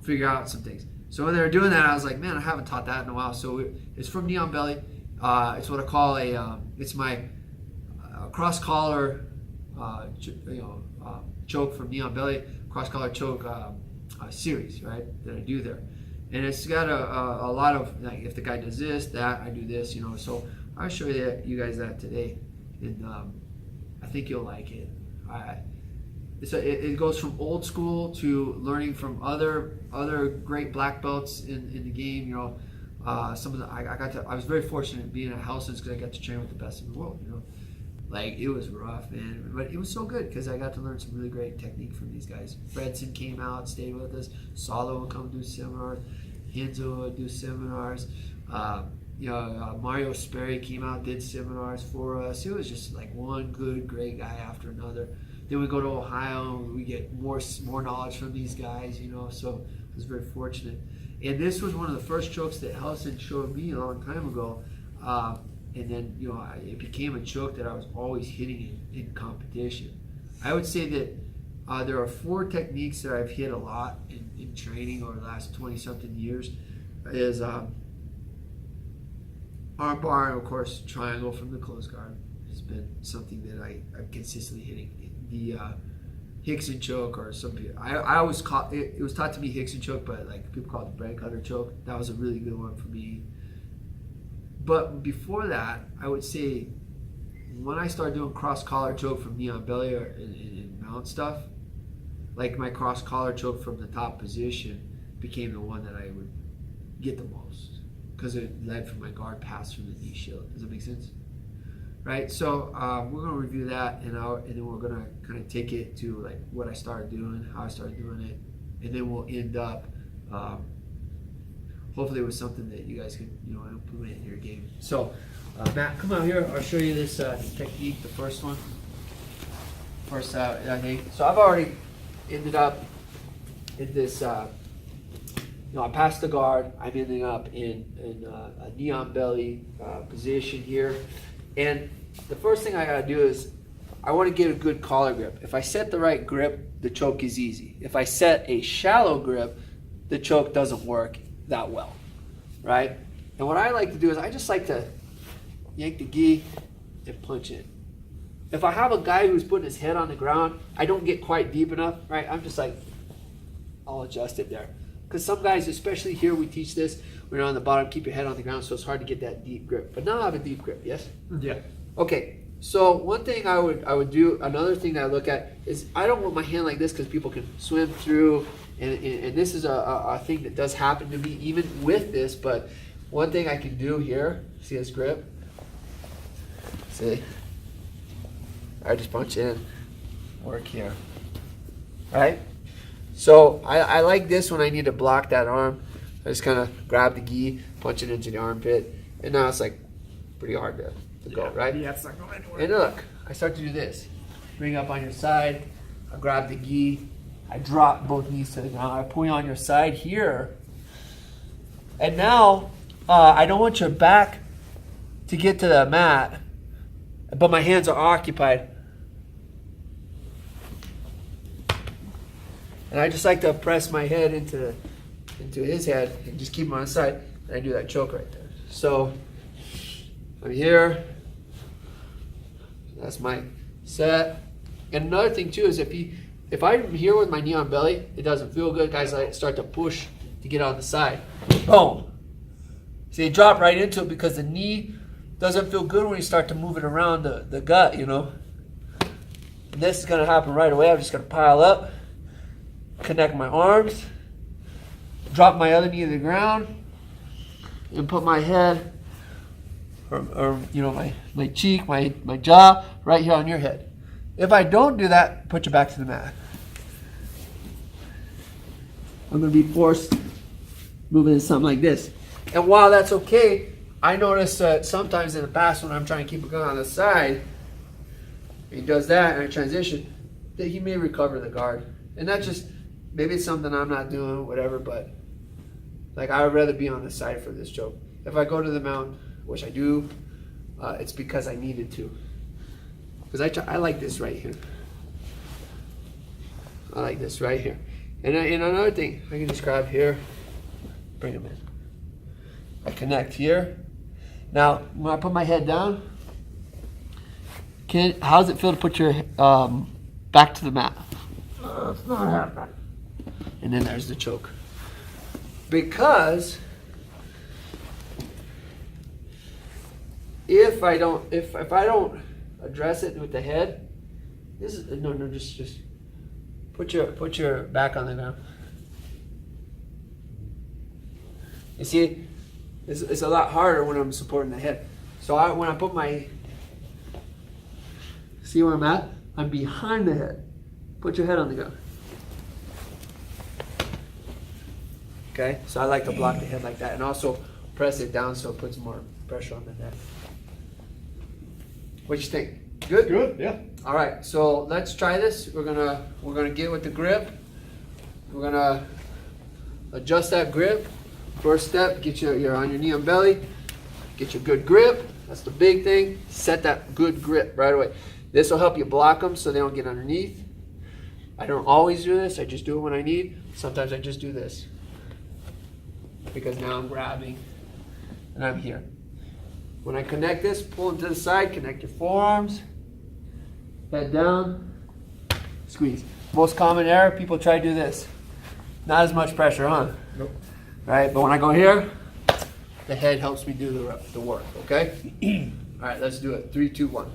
figure out some things. So when they were doing that, I was like, man, I haven't taught that in a while. So it's from knee on belly. It's what I call it's my cross collar, choke from knee on belly, cross collar choke series, right? That I do there, and it's got a lot of like, if the guy does this, that, I do this, So I'll show you guys that today, and I think you'll like it. It goes from old school to learning from other great black belts in the game. Some of the I was very fortunate being at Helson's because I got to train with the best in the world. Like, it was rough, man, but it was so good because I got to learn some really great technique from these guys. Fredson came out, stayed with us. Salo would come do seminars. Henzo would do seminars. Mario Sperry came out, did seminars for us. It was just like one good, great guy after another. Then we go to Ohio and we get more knowledge from these guys, So I was very fortunate. And this was one of the first chokes that Helson showed me a long time ago. And then, it became a choke that I was always hitting in competition. I would say that there are 4 techniques that I've hit a lot in training over the last 20-something years. Is arm bar, and of course, triangle from the close guard has been something that I'm consistently hitting. The Hickson choke, or some people, I always call it was taught to me Hickson choke, but like people call it the bread cutter choke. That was a really good one for me. But before that, I would say when I started doing cross collar choke from knee on belly or in mount stuff, like my cross collar choke from the top position became the one that I would get the most because it led from my guard pass from the knee shield. Does that make sense? Right, so we're going to review that, and then we're going to kind of take it to like what I started doing, how I started doing it, and then we'll end up hopefully with something that you guys can implement in your game. So Matt, come out here. I'll show you this technique, the first one. First, I think. So I've already ended up in this. I passed the guard. I'm ending up in a knee on belly position here. And the first thing I gotta do is I want to get a good collar grip. If I set the right grip, the choke is easy. If I set a shallow grip, the choke doesn't work that well, right? And what I like to do is I just like to yank the gi and punch in. If I have a guy who's putting his head on the ground, I don't get quite deep enough, right? I'm just like, I'll adjust it there. Because some guys, especially here, we teach this, when you're on the bottom, keep your head on the ground, so it's hard to get that deep grip. But now I have a deep grip, yes? Yeah. Okay, so one thing I would do, another thing that I look at is I don't want my hand like this because people can swim through, and this is a thing that does happen to me even with this, but one thing I can do here, see this grip? See? I just punch in, work here, right? So I like this when I need to block that arm. I just kind of grab the gi, punch it into the armpit, and now it's like pretty hard to go, right? Yeah, it's not going anywhere. And look, I start to do this. Bring up on your side, I grab the gi, I drop both knees to the ground, I pull you on your side here, and now I don't want your back to get to the mat, but my hands are occupied. And I just like to press my head into his head and just keep him on his side, and I do that choke right there. So I'm here. That's my set. And another thing too is if I'm here with my knee on belly, it doesn't feel good. Guys, I start to push to get on the side. Boom. See, you drop right into it because the knee doesn't feel good when you start to move it around the gut, And this is going to happen right away. I'm just going to pile up, connect my arms, drop my other knee to the ground, and put my head, or my cheek, my jaw, right here on your head. If I don't do that, put your back to the mat. I'm going to be forced moving into something like this. And while that's okay, I notice that sometimes in the past when I'm trying to keep a guy on the side, he does that and I transition, that he may recover the guard. And that's just, maybe it's something I'm not doing, whatever, but like I would rather be on the side for this choke. If I go to the mount, which I do, it's because I needed to. Because I like this right here. I like this right here. And another thing I can describe here, bring them in. I connect here. Now, when I put my head down, how does it feel to put your back to the mat? It's not happening. And then there's the choke. Because if I don't address it with the head, this is just put your back on the ground. You see, it's a lot harder when I'm supporting the head. So when I put my, see where I'm at? I'm behind the head. Put your head on the ground. Okay, so I like to block the head like that, and also press it down so it puts more pressure on the neck. What you think? Good? Good, yeah. All right, so let's try this. We're gonna get with the grip. We're gonna adjust that grip. First step, get you're on your knee and belly. Get your good grip. That's the big thing. Set that good grip right away. This will help you block them so they don't get underneath. I don't always do this. I just do it when I need. Sometimes I just do this. Because now I'm grabbing and I'm here. When I connect this, pull them to the side, connect your forearms, head down, squeeze. Most common error, people try to do this. Not as much pressure, huh? Nope. Right, but when I go here, the head helps me do the work, okay? All right, let's do it. 3, 2, 1.